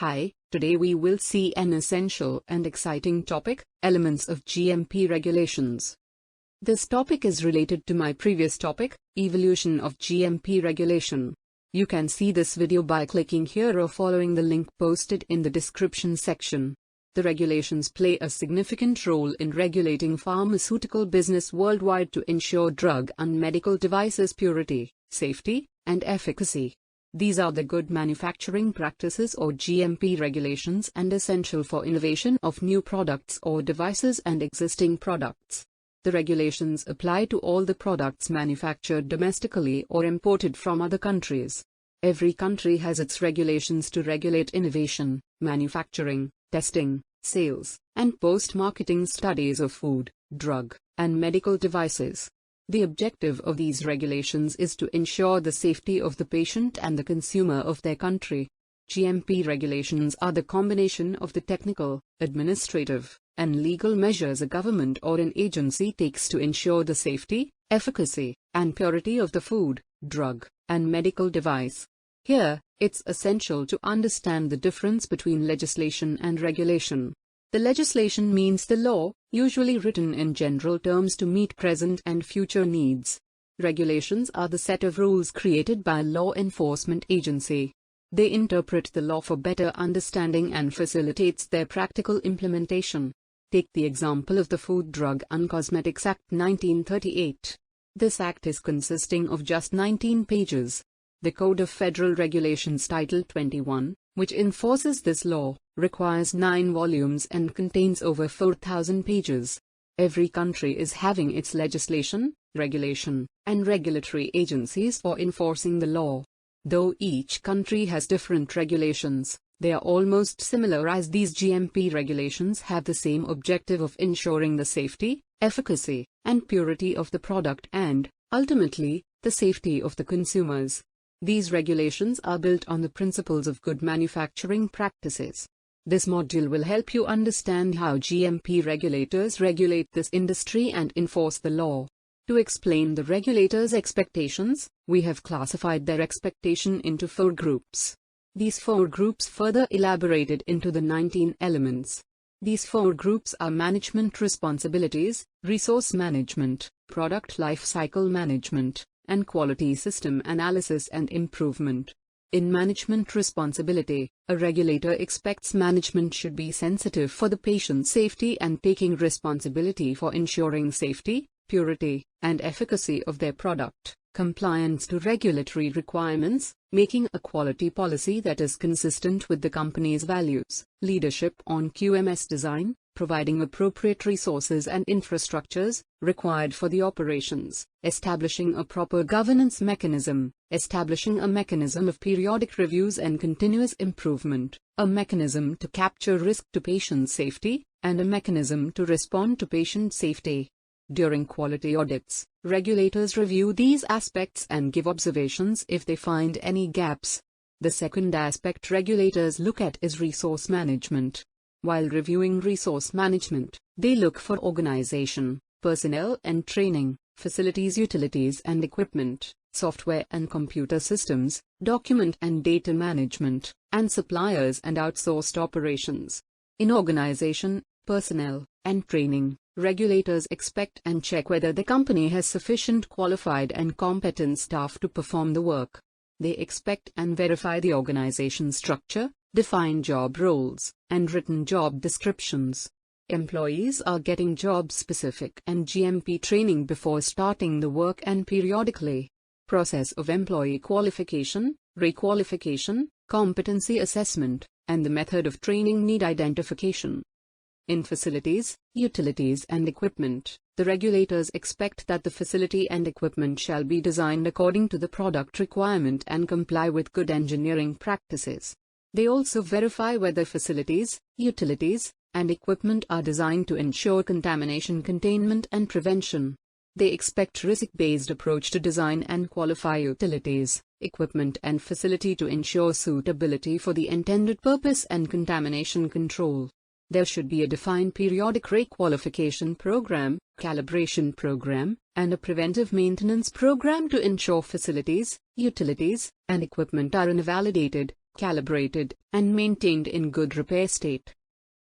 Hi, today we will see an essential and exciting topic, elements of GMP regulations. This topic is related to my previous topic, evolution of GMP regulation. You can see this video by clicking here or following the link posted in the description section. The regulations play a significant role in regulating pharmaceutical business worldwide to ensure drug and medical devices purity, safety, and efficacy. These are the good manufacturing practices or GMP regulations and essential for innovation of new products or devices and existing products. The regulations apply to all the products manufactured domestically or imported from other countries. Every country has its regulations to regulate innovation, manufacturing, testing, sales, and post-marketing studies of food, drug, and medical devices. The objective of these regulations is to ensure the safety of the patient and the consumer of their country. GMP regulations are the combination of the technical, administrative, and legal measures a government or an agency takes to ensure the safety, efficacy, and purity of the food, drug, and medical device. Here, it's essential to understand the difference between legislation and regulation. The legislation means the law, usually written in general terms to meet present and future needs. Regulations are the set of rules created by a law enforcement agency. They interpret the law for better understanding and facilitates their practical implementation. Take the example of the Food, Drug and Cosmetics Act 1938. This act is consisting of just 19 pages. The Code of Federal Regulations Title 21, which enforces this law, requires 9 volumes and contains over 4,000 pages. Every country is having its legislation, regulation, and regulatory agencies for enforcing the law. Though each country has different regulations, they are almost similar as these GMP regulations have the same objective of ensuring the safety, efficacy, and purity of the product and, ultimately, the safety of the consumers. These regulations are built on the principles of good manufacturing practices. This module will help you understand how GMP regulators regulate this industry and enforce the law. To explain the regulators' expectations, we have classified their expectation into 4 groups. These 4 groups further elaborated into the 19 elements. These 4 groups are management responsibilities, resource management, product life cycle management, and quality system analysis and improvement. In management responsibility, a regulator expects management should be sensitive for the patient's safety and taking responsibility for ensuring safety, purity, and efficacy of their product, compliance to regulatory requirements, making a quality policy that is consistent with the company's values, leadership on QMS design, providing appropriate resources and infrastructures required for the operations, establishing a proper governance mechanism, establishing a mechanism of periodic reviews and continuous improvement, a mechanism to capture risk to patient safety, and a mechanism to respond to patient safety. During quality audits, regulators review these aspects and give observations if they find any gaps. The second aspect regulators look at is resource management. While reviewing resource management, they look for organization, personnel and training, facilities, utilities and equipment, software and computer systems, document and data management, and suppliers and outsourced operations. In organization, personnel, and training, regulators expect and check whether the company has sufficient qualified and competent staff to perform the work. They expect and verify the organization structure, define job roles, and written job descriptions. Employees are getting job-specific and GMP training before starting the work and periodically. Process of employee qualification, requalification, competency assessment, and the method of training need identification. In facilities, utilities and equipment, the regulators expect that the facility and equipment shall be designed according to the product requirement and comply with good engineering practices. They also verify whether facilities, utilities, and equipment are designed to ensure contamination containment and prevention. They expect risk-based approach to design and qualify utilities, equipment and facility to ensure suitability for the intended purpose and contamination control. There should be a defined periodic requalification program, calibration program, and a preventive maintenance program to ensure facilities, utilities, and equipment are invalidated, calibrated, and maintained in good repair state.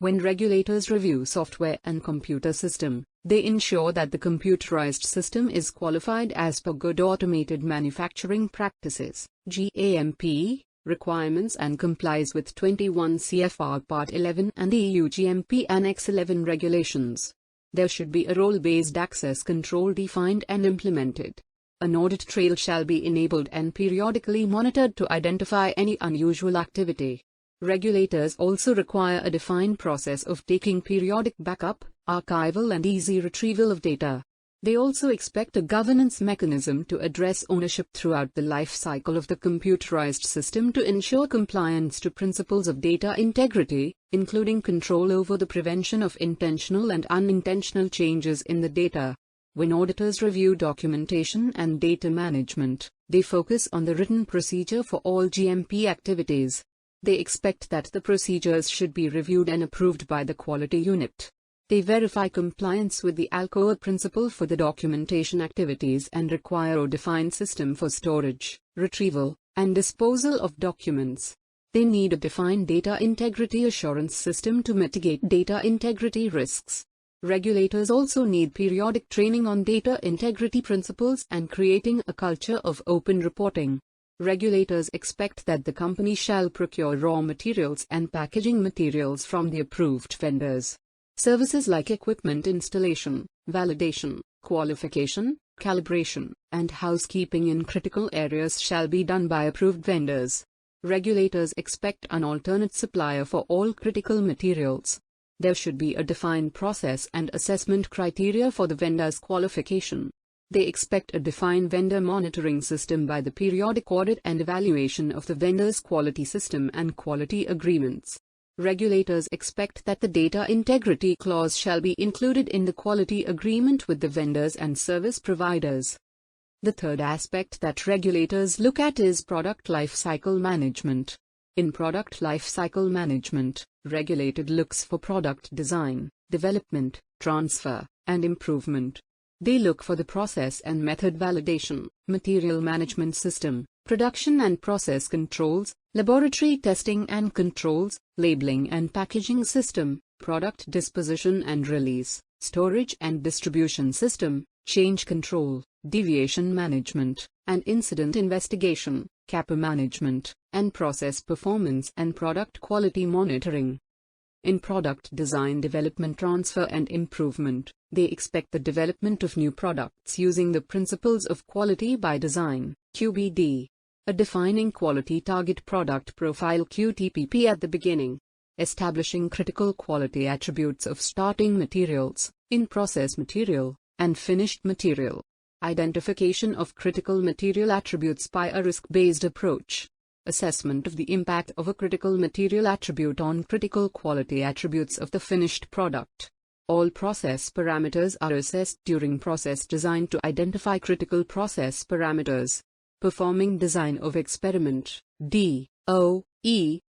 When regulators review software and computer system, they ensure that the computerized system is qualified as per Good Automated Manufacturing Practices (GAMP) requirements and complies with 21 CFR Part 11 and EU GMP Annex 11 regulations. There should be a role-based access control defined and implemented. An audit trail shall be enabled and periodically monitored to identify any unusual activity. Regulators also require a defined process of taking periodic backup, archival and easy retrieval of data. They also expect a governance mechanism to address ownership throughout the life cycle of the computerized system to ensure compliance to principles of data integrity, including control over the prevention of intentional and unintentional changes in the data. When auditors review documentation and data management, they focus on the written procedure for all GMP activities. They expect that the procedures should be reviewed and approved by the quality unit. They verify compliance with the ALCOA principle for the documentation activities and require a defined system for storage, retrieval, and disposal of documents. They need a defined data integrity assurance system to mitigate data integrity risks. Regulators also need periodic training on data integrity principles and creating a culture of open reporting. Regulators expect that the company shall procure raw materials and packaging materials from the approved vendors. Services like equipment installation, validation, qualification, calibration, and housekeeping in critical areas shall be done by approved vendors. Regulators expect an alternate supplier for all critical materials. There should be a defined process and assessment criteria for the vendor's qualification. They expect a defined vendor monitoring system by the periodic audit and evaluation of the vendor's quality system and quality agreements. Regulators expect that the data integrity clause shall be included in the quality agreement with the vendors and service providers. The third aspect that regulators look at is product lifecycle management. In product lifecycle management, regulated looks for product design, development, transfer, and improvement. They look for the process and method validation, material management system, production and process controls, laboratory testing and controls, labeling and packaging system, product disposition and release, storage and distribution system, change control, deviation management, and incident investigation, CAPA management, and process performance and product quality monitoring. In product design development transfer and improvement, they expect the development of new products using the principles of quality by design, QBD. A defining quality target product profile QTPP at the beginning. Establishing critical quality attributes of starting materials, in-process material, and finished material. Identification of critical material attributes by a risk-based approach. Assessment of the impact of a critical material attribute on critical quality attributes of the finished product. All process parameters are assessed during process design to identify critical process parameters. Performing design of experiment (DOE)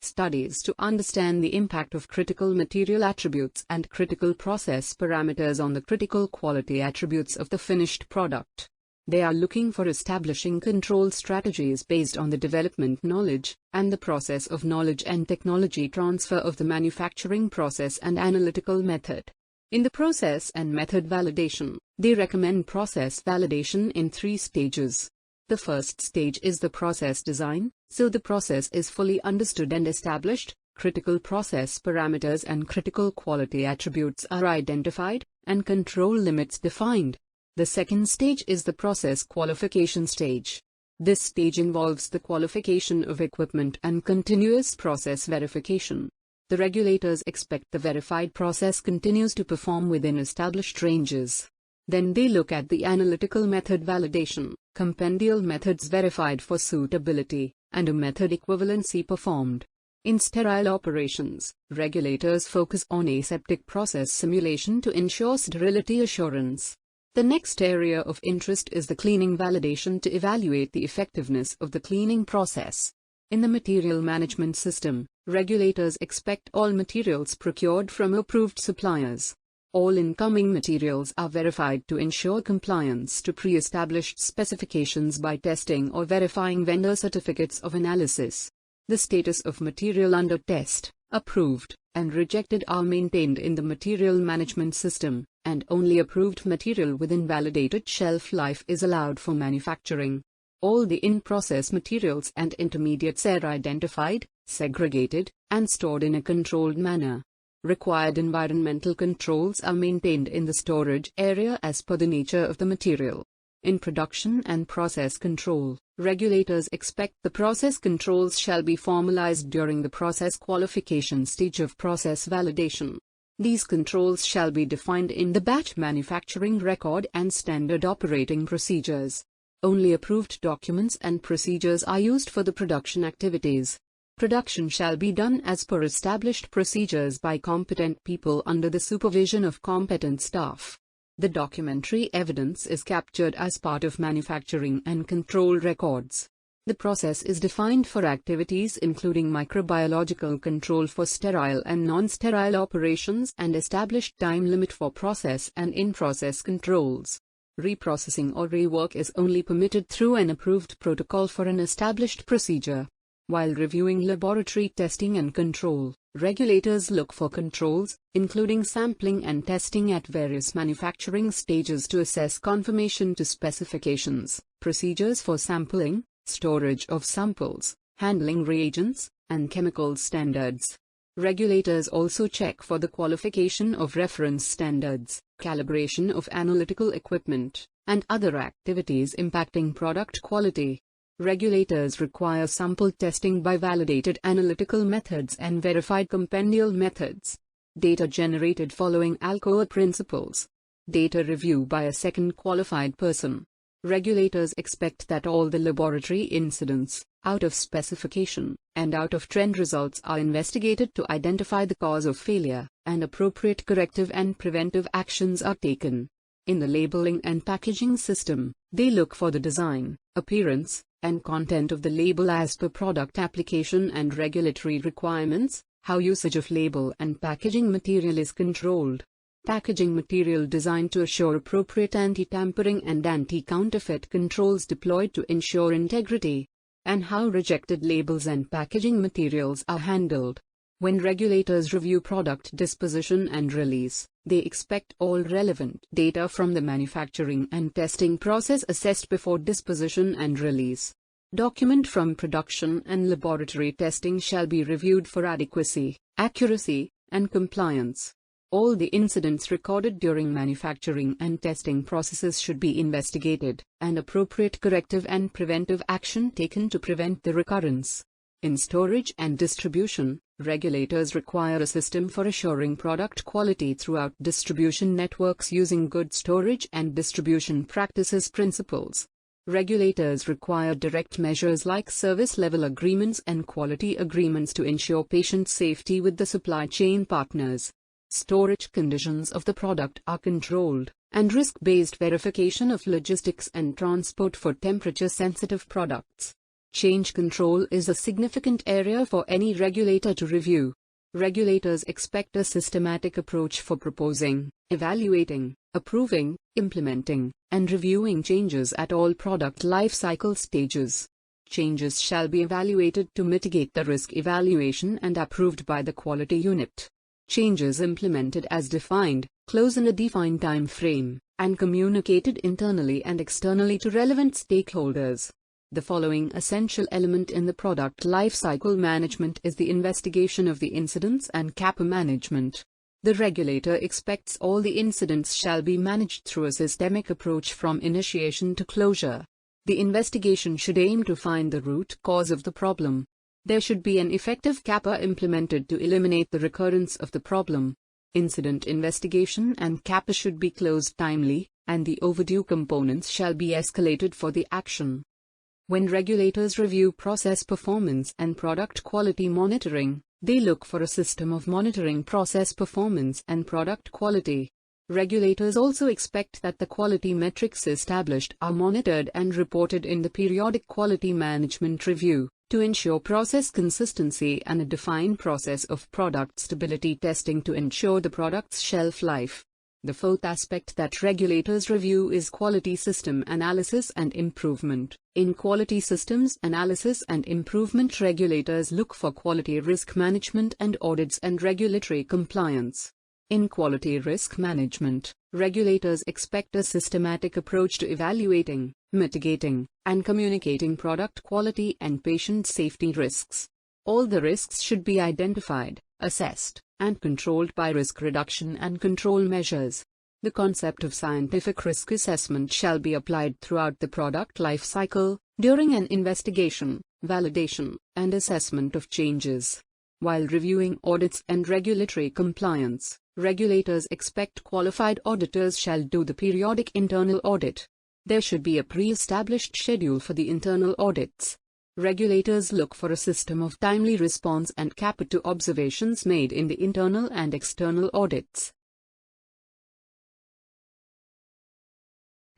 studies to understand the impact of critical material attributes and critical process parameters on the critical quality attributes of the finished product. They are looking for establishing control strategies based on the development knowledge and the process of knowledge and technology transfer of the manufacturing process and analytical method. In the process and method validation, they recommend process validation in 3 stages. The first stage is the process design, so the process is fully understood and established, critical process parameters and critical quality attributes are identified, and control limits defined. The second stage is the process qualification stage. This stage involves the qualification of equipment and continuous process verification. The regulators expect the verified process continues to perform within established ranges. Then they look at the analytical method validation, compendial methods verified for suitability, and a method equivalency performed. In sterile operations, regulators focus on aseptic process simulation to ensure sterility assurance. The next area of interest is the cleaning validation to evaluate the effectiveness of the cleaning process. In the material management system, regulators expect all materials procured from approved suppliers. All incoming materials are verified to ensure compliance to pre-established specifications by testing or verifying vendor certificates of analysis. The status of material under test, approved, and rejected are maintained in the material management system, and only approved material within validated shelf life is allowed for manufacturing. All the in-process materials and intermediates are identified, segregated, and stored in a controlled manner. Required environmental controls are maintained in the storage area as per the nature of the material. In production and process control, regulators expect the process controls shall be formalized during the process qualification stage of process validation. These controls shall be defined in the batch manufacturing record and standard operating procedures. Only approved documents and procedures are used for the production activities. Production shall be done as per established procedures by competent people under the supervision of competent staff. The documentary evidence is captured as part of manufacturing and control records. The process is defined for activities including microbiological control for sterile and non-sterile operations and established time limit for process and in-process controls. Reprocessing or rework is only permitted through an approved protocol for an established procedure. While reviewing laboratory testing and control, regulators look for controls, including sampling and testing at various manufacturing stages to assess conformation to specifications, procedures for sampling, storage of samples, handling reagents, and chemical standards. Regulators also check for the qualification of reference standards, calibration of analytical equipment, and other activities impacting product quality. Regulators require sample testing by validated analytical methods and verified compendial methods. Data generated following ALCOA principles. Data review by a second qualified person. Regulators expect that all the laboratory incidents, out of specification, and out of trend results are investigated to identify the cause of failure, and appropriate corrective and preventive actions are taken. In the labeling and packaging system, they look for the design, appearance, and content of the label as per product application and regulatory requirements. How usage of label and packaging material is controlled. Packaging material designed to assure appropriate anti-tampering and anti-counterfeit controls deployed to ensure integrity. And how rejected labels and packaging materials are handled. When regulators review product disposition and release, they expect all relevant data from the manufacturing and testing process assessed before disposition and release. Document from production and laboratory testing shall be reviewed for adequacy, accuracy, and compliance. All the incidents recorded during manufacturing and testing processes should be investigated, and appropriate corrective and preventive action taken to prevent the recurrence. In storage and distribution, regulators require a system for assuring product quality throughout distribution networks using good storage and distribution practices principles. Regulators require direct measures like service level agreements and quality agreements to ensure patient safety with the supply chain partners. Storage conditions of the product are controlled, and risk-based verification of logistics and transport for temperature-sensitive products. Change control is a significant area for any regulator to review. Regulators expect a systematic approach for proposing, evaluating, approving, implementing, and reviewing changes at all product life cycle stages. Changes shall be evaluated to mitigate the risk evaluation and approved by the quality unit. Changes implemented as defined, close in a defined time frame, and communicated internally and externally to relevant stakeholders. The following essential element in the product lifecycle management is the investigation of the incidents and CAPA management. The regulator expects all the incidents shall be managed through a systemic approach from initiation to closure. The investigation should aim to find the root cause of the problem. There should be an effective CAPA implemented to eliminate the recurrence of the problem. Incident investigation and CAPA should be closed timely, and the overdue components shall be escalated for the action. When regulators review process performance and product quality monitoring, they look for a system of monitoring process performance and product quality. Regulators also expect that the quality metrics established are monitored and reported in the periodic quality management review, to ensure process consistency and a defined process of product stability testing to ensure the product's shelf life. The fourth aspect that regulators review is quality system analysis and improvement. In quality systems analysis and improvement, regulators look for quality risk management and audits and regulatory compliance. In quality risk management, regulators expect a systematic approach to evaluating, mitigating, and communicating product quality and patient safety risks. All the risks should be identified, assessed, and controlled by risk reduction and control measures. The concept of scientific risk assessment shall be applied throughout the product life cycle, during an investigation, validation, and assessment of changes. While reviewing audits and regulatory compliance, regulators expect qualified auditors shall do the periodic internal audit. There should be a pre-established schedule for the internal audits. Regulators look for a system of timely response and cap to observations made in the internal and external audits.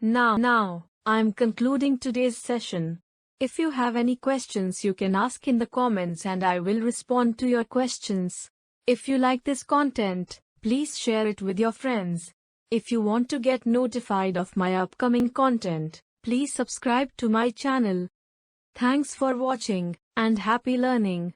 Now, I'm concluding today's session. If you have any questions, you can ask in the comments and I will respond to your questions. If you like this content, please share it with your friends. If you want to get notified of my upcoming content, please subscribe to my channel. Thanks for watching, and happy learning.